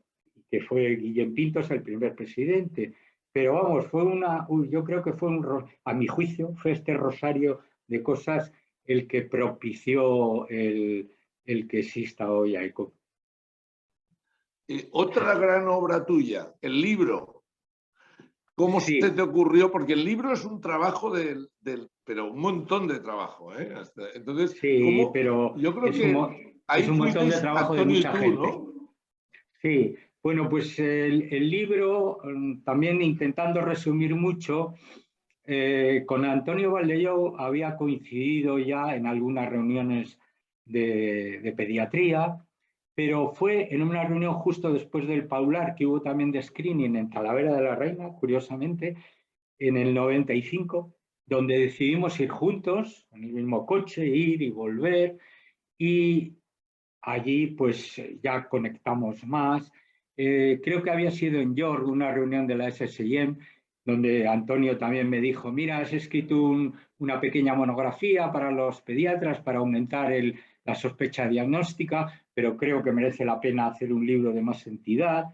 que fue Guillem Pintos el primer presidente. Pero vamos, yo creo que a mi juicio, fue este rosario de cosas el que propició el que exista hoy AECOM. Otra gran obra tuya, el libro. ¿Cómo Sí, se te ocurrió? Porque el libro es un trabajo pero un montón de trabajo, ¿eh? Entonces, sí, ¿cómo? pero Yo creo es un, que es ahí un montón de fuisteis trabajo de Antonio y mucha tú, gente. ¿no? Sí, bueno, pues el libro, también intentando resumir mucho, con Antonio Valdellou había coincidido ya en algunas reuniones de pediatría, pero fue en una reunión justo después del Paular, que hubo también de screening en Talavera de la Reina, curiosamente, en el 95, donde decidimos ir juntos, en el mismo coche, ir y volver, y allí pues ya conectamos más. Creo que había sido en York, una reunión de la SSIM, donde Antonio también me dijo, mira, has escrito una pequeña monografía para los pediatras para aumentar la sospecha diagnóstica, pero creo que merece la pena hacer un libro de más entidad.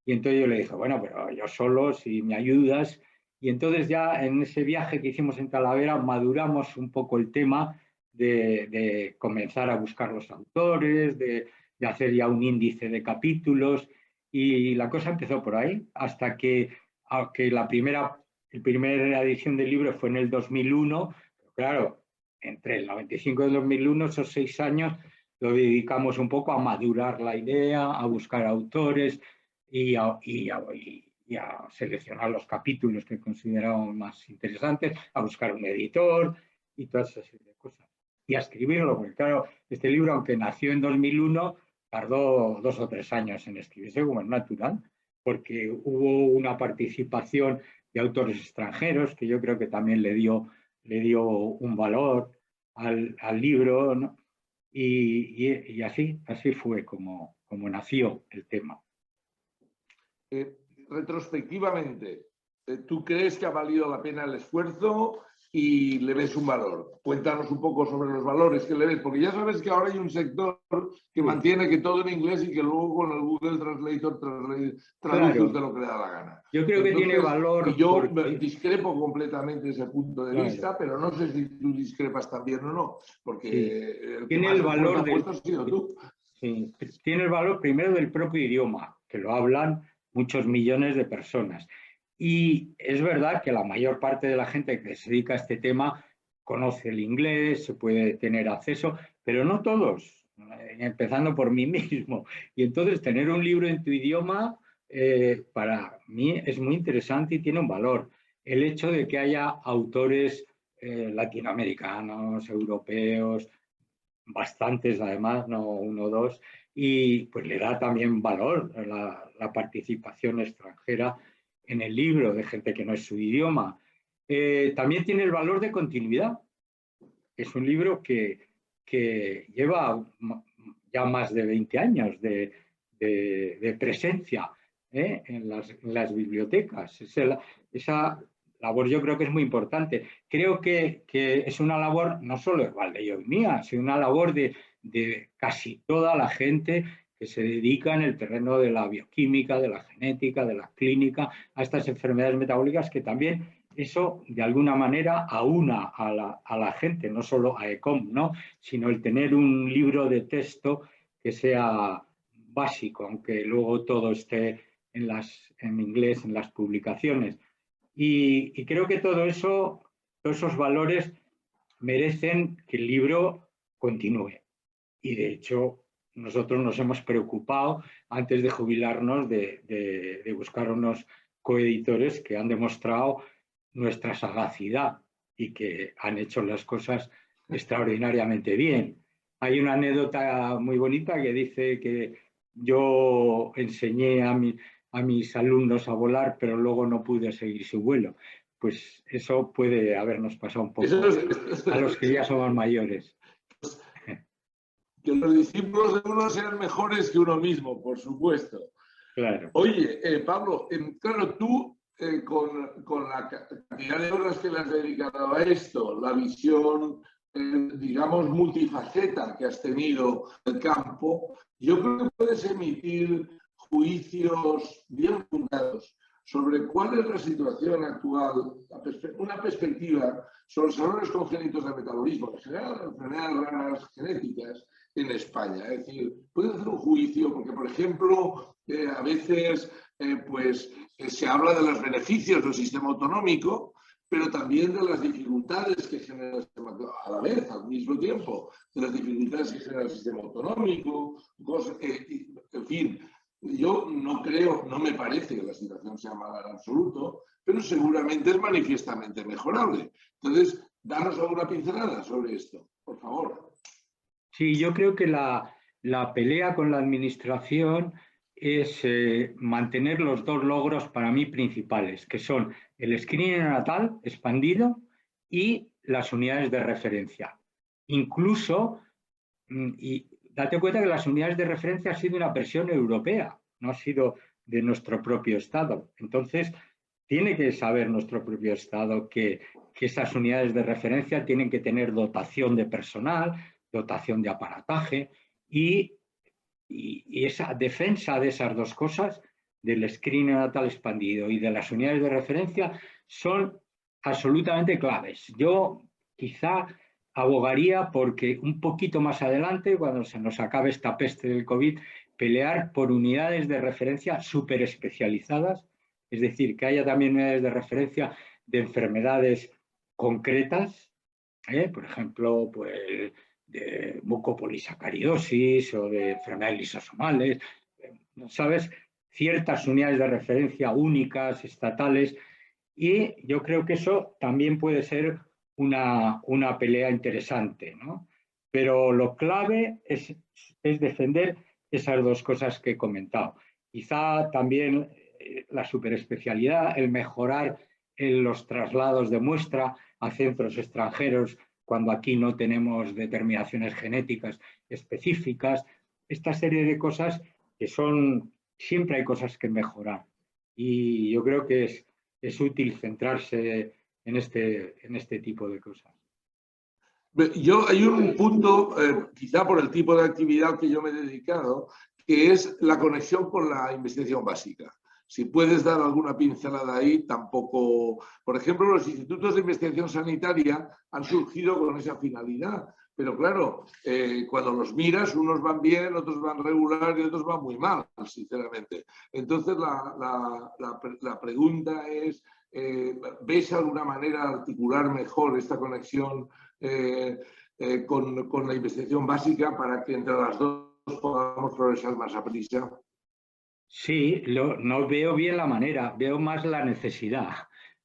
Y entonces yo le dije, bueno, pero yo solo, si me ayudas. Y entonces ya en ese viaje que hicimos en Talavera maduramos un poco el tema de comenzar a buscar los autores, de hacer ya un índice de capítulos. Y la cosa empezó por ahí, hasta que, aunque la primera edición del libro fue en el 2001, pero claro, entre el 95 y el 2001, esos 6 años, lo dedicamos un poco a madurar la idea, a buscar autores y a seleccionar los capítulos que considerábamos más interesantes, a buscar un editor y todas esas serie de cosas. Y a escribirlo, porque claro, este libro, aunque nació en 2001, tardó 2 o 3 años en escribirse, como es natural, porque hubo una participación de autores extranjeros que yo creo que también le dio un valor al libro, ¿no? Y así fue como nació el tema. Retrospectivamente, ¿tú crees que ha valido la pena el esfuerzo y le ves un valor? Cuéntanos un poco sobre los valores que le ves, porque ya sabes que ahora hay un sector que mantiene que todo en inglés y que luego con el Google Translator traduce usted lo que le da la gana. Yo creo que tiene valor. Y yo discrepo completamente de ese punto de vista, pero no sé si tú discrepas también o no, porque el que más esfuerzo ha puesto ha sido tú. Sí, tiene el valor primero del propio idioma, que lo hablan muchos millones de personas. Y es verdad que la mayor parte de la gente que se dedica a este tema conoce el inglés, se puede tener acceso, pero no todos, empezando por mí mismo. Y entonces tener un libro en tu idioma para mí es muy interesante y tiene un valor. El hecho de que haya autores latinoamericanos, europeos, bastantes además, no uno o dos, y pues le da también valor la participación extranjera en el libro de gente que no es su idioma. También tiene el valor de continuidad. Es un libro que lleva ya más de 20 años de presencia en las bibliotecas. Esa labor yo creo que es muy importante. Creo que es una labor no solo de Valdeyo y mía, sino una labor de casi toda la gente que se dedica en el terreno de la bioquímica, de la genética, de la clínica, a estas enfermedades metabólicas, que también eso de alguna manera aúna a la gente, no solo a ECOM, ¿no? Sino el tener un libro de texto que sea básico, aunque luego todo esté en inglés en las publicaciones. Y creo que todo eso, todos esos valores merecen que el libro continúe. Y de hecho, nosotros nos hemos preocupado antes de jubilarnos de buscar unos coeditores que han demostrado nuestra sagacidad y que han hecho las cosas extraordinariamente bien. Hay una anécdota muy bonita que dice que yo enseñé a mis alumnos a volar, pero luego no pude seguir su vuelo. Pues eso puede habernos pasado un poco a los que ya somos mayores. Que los discípulos de uno sean mejores que uno mismo, por supuesto. Claro. Oye, Pablo, claro, tú con la cantidad de horas que le has dedicado a esto, la visión, digamos, multifaceta que has tenido del campo, yo creo que puedes emitir juicios bien fundados sobre cuál es la situación actual, una perspectiva sobre los errores congénitos del metabolismo, en general enfermedades raras genéticas en España. Es decir, puedes hacer un juicio, porque, por ejemplo, a veces se habla de los beneficios del sistema autonómico, pero también de las dificultades que genera el sistema, a la vez, al mismo tiempo, de las dificultades que genera el sistema autonómico, en fin. Yo no creo, no me parece que la situación sea mala en absoluto, pero seguramente es manifiestamente mejorable. Entonces, danos alguna pincelada sobre esto, por favor. Sí, yo creo que la pelea con la administración es mantener los dos logros para mí principales, que son el screening neonatal expandido y las unidades de referencia. Incluso, y date cuenta que las unidades de referencia han sido una presión europea, no ha sido de nuestro propio Estado. Entonces, tiene que saber nuestro propio Estado que esas unidades de referencia tienen que tener dotación de personal, dotación de aparataje y esa defensa de esas dos cosas, del screening natal expandido y de las unidades de referencia, son absolutamente claves. Yo quizá abogaría porque un poquito más adelante, cuando se nos acabe esta peste del COVID, pelear por unidades de referencia súper especializadas, es decir, que haya también unidades de referencia de enfermedades concretas, por ejemplo, pues de mucopolisacaridosis o de enfermedades lisosomales, ¿sabes? Ciertas unidades de referencia únicas, estatales, y yo creo que eso también puede ser una pelea interesante, ¿no? Pero lo clave es defender esas dos cosas que he comentado. Quizá también la superespecialidad, el mejorar los traslados de muestra a centros extranjeros cuando aquí no tenemos determinaciones genéticas específicas, esta serie de cosas que son, siempre hay cosas que mejorar. Y yo creo que es útil centrarse en este tipo de cosas. Hay un punto, quizá por el tipo de actividad que yo me he dedicado, que es la conexión con la investigación básica. Si puedes dar alguna pincelada ahí, tampoco... Por ejemplo, los institutos de investigación sanitaria han surgido con esa finalidad, pero claro, cuando los miras, unos van bien, otros van regular y otros van muy mal, sinceramente. Entonces, la pregunta es, ¿ves alguna manera de articular mejor esta conexión con la investigación básica para que entre las dos podamos progresar más a prisa? Sí, no veo bien la manera, veo más la necesidad.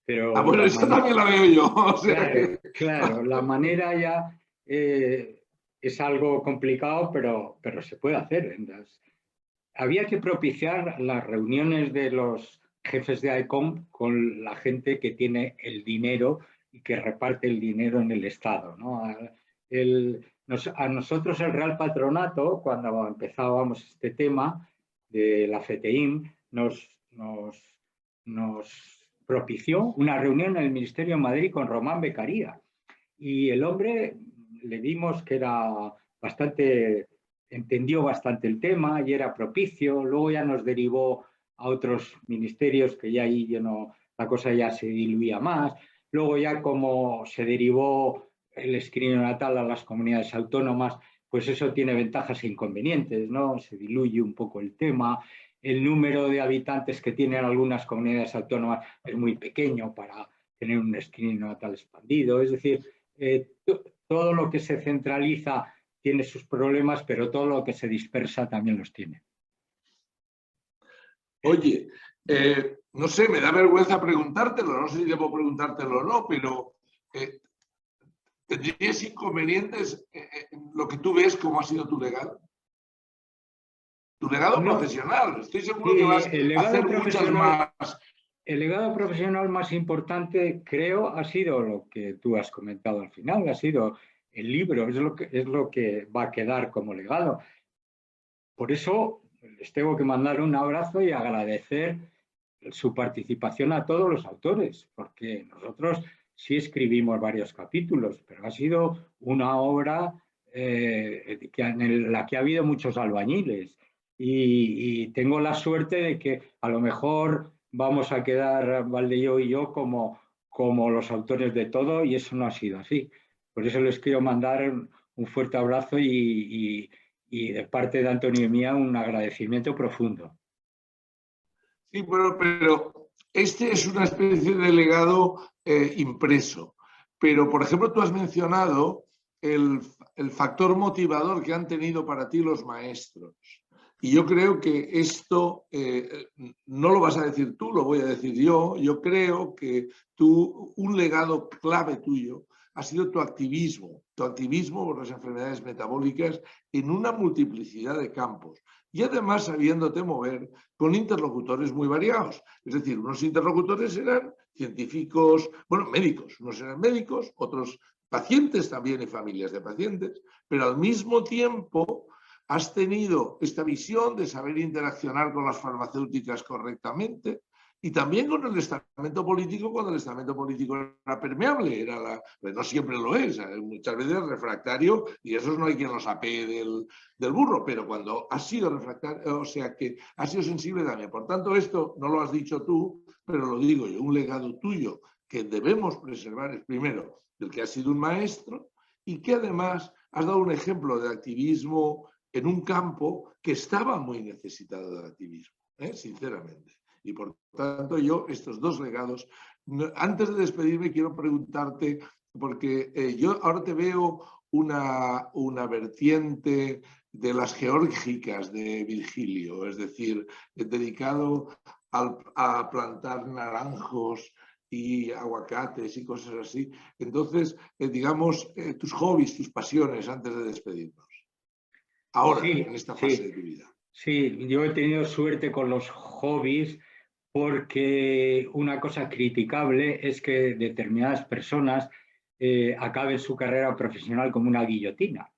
Pero bueno, eso también la veo yo. O sea claro, la manera ya es algo complicado, pero se puede hacer. Había que propiciar las reuniones de los jefes de ICOM con la gente que tiene el dinero y que reparte el dinero en el Estado, ¿no? A nosotros el Real Patronato, cuando empezábamos este tema de la FETEIM, nos propició una reunión en el Ministerio de Madrid con Román Beccaria. Y el hombre le vimos que entendió bastante el tema y era propicio. Luego ya nos derivó a otros ministerios que ya ahí la cosa ya se diluía más. Luego ya como se derivó el screening natal a las comunidades autónomas, pues eso tiene ventajas e inconvenientes, ¿no? Se diluye un poco el tema. El número de habitantes que tienen algunas comunidades autónomas es muy pequeño para tener un screening natal expandido. Es decir, todo lo que se centraliza tiene sus problemas, pero todo lo que se dispersa también los tiene. Oye, no sé, me da vergüenza preguntártelo, no sé si debo preguntártelo o no, pero ¿tendrías inconvenientes en lo que tú ves como ha sido tu legado? Tu legado profesional, estoy seguro que vas a hacer muchas más. El legado profesional más importante, creo, ha sido lo que tú has comentado al final, ha sido el libro, es lo que va a quedar como legado. Por eso les tengo que mandar un abrazo y agradecer su participación a todos los autores, porque nosotros sí escribimos varios capítulos, pero ha sido una obra en la que ha habido muchos albañiles. Y tengo la suerte de que a lo mejor vamos a quedar Valdelló y yo como los autores de todo, y eso no ha sido así. Por eso les quiero mandar un fuerte abrazo y de parte de Antonio y mía un agradecimiento profundo. Sí, bueno, pero este es una especie de legado impreso. Pero, por ejemplo, tú has mencionado el factor motivador que han tenido para ti los maestros. Y yo creo que esto no lo vas a decir tú, lo voy a decir yo. Yo creo que un legado clave tuyo ha sido tu activismo por las enfermedades metabólicas en una multiplicidad de campos. Y además sabiéndote mover con interlocutores muy variados. Es decir, unos interlocutores eran científicos, bueno, médicos, unos eran médicos, otros pacientes también y familias de pacientes, pero al mismo tiempo has tenido esta visión de saber interaccionar con las farmacéuticas correctamente y también con el estamento político, cuando el estamento político era permeable, pues no siempre lo es, muchas veces es refractario y esos no hay quien los apee del burro, pero cuando has sido refractario, o sea que has sido sensible también. Por tanto, esto no lo has dicho tú, pero lo digo yo, un legado tuyo que debemos preservar es primero el que has sido un maestro y que además has dado un ejemplo de activismo en un campo que estaba muy necesitado de activismo, sinceramente. Y por tanto yo estos dos legados, antes de despedirme quiero preguntarte, porque yo ahora te veo una vertiente de las geórgicas de Virgilio, es decir, dedicado a plantar naranjos y aguacates y cosas así. Entonces, digamos, tus hobbies, tus pasiones antes de despedirnos. Ahora, Sí, en esta fase sí, de tu vida. sí, yo he tenido suerte con los hobbies porque una cosa criticable es que determinadas personas acaben su carrera profesional como una guillotina.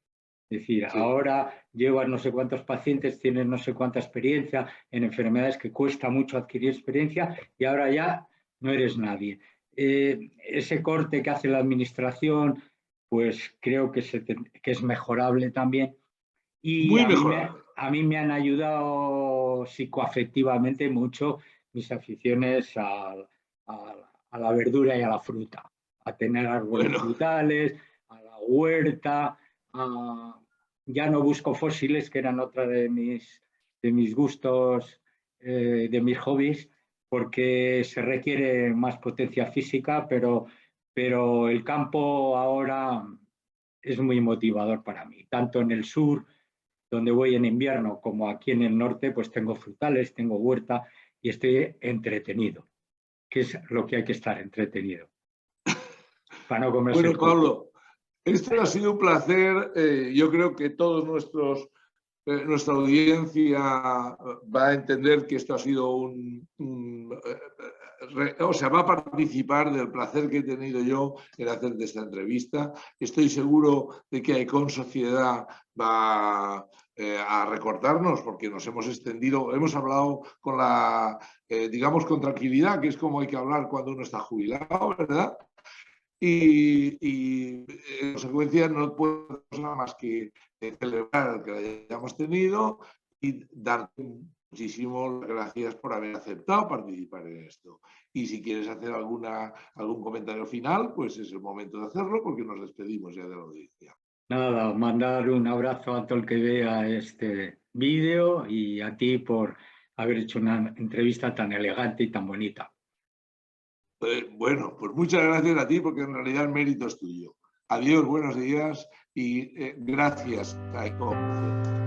Es decir, Sí. ahora llevas no sé cuántos pacientes, tienes no sé cuánta experiencia en enfermedades que cuesta mucho adquirir experiencia y ahora ya no eres nadie. Ese corte que hace la administración, pues creo que es mejorable también. Y Muy mejorable. a mí me han ayudado psicoafectivamente mucho mis aficiones a la verdura y a la fruta, a tener árboles Bueno, frutales, a la huerta, ya no busco fósiles, que eran otra de mis gustos, de mis hobbies, porque se requiere más potencia física, pero el campo ahora es muy motivador para mí, tanto en el sur donde voy en invierno, como aquí en el norte, pues tengo frutales, tengo huerta y estoy entretenido, que es lo que hay que estar entretenido, para no comerse bueno, el coco. Pablo, esto ha sido un placer. Yo creo que todos nuestra audiencia va a entender que esto ha sido o sea, va a participar del placer que he tenido yo en hacerte esta entrevista. Estoy seguro de que Icon Sociedad va a recordarnos porque nos hemos extendido, hemos hablado con digamos, con tranquilidad, que es como hay que hablar cuando uno está jubilado, ¿verdad? Y en consecuencia no puedo nada más que celebrar el que la hayamos tenido y darte muchísimas gracias por haber aceptado participar en esto. Y si quieres hacer algún comentario final, pues es el momento de hacerlo porque nos despedimos ya de la audiencia. Nada, mandar un abrazo a todo el que vea este vídeo y a ti por haber hecho una entrevista tan elegante y tan bonita. Bueno, pues muchas gracias a ti porque en realidad el mérito es tuyo. Adiós, buenos días y gracias, Icon.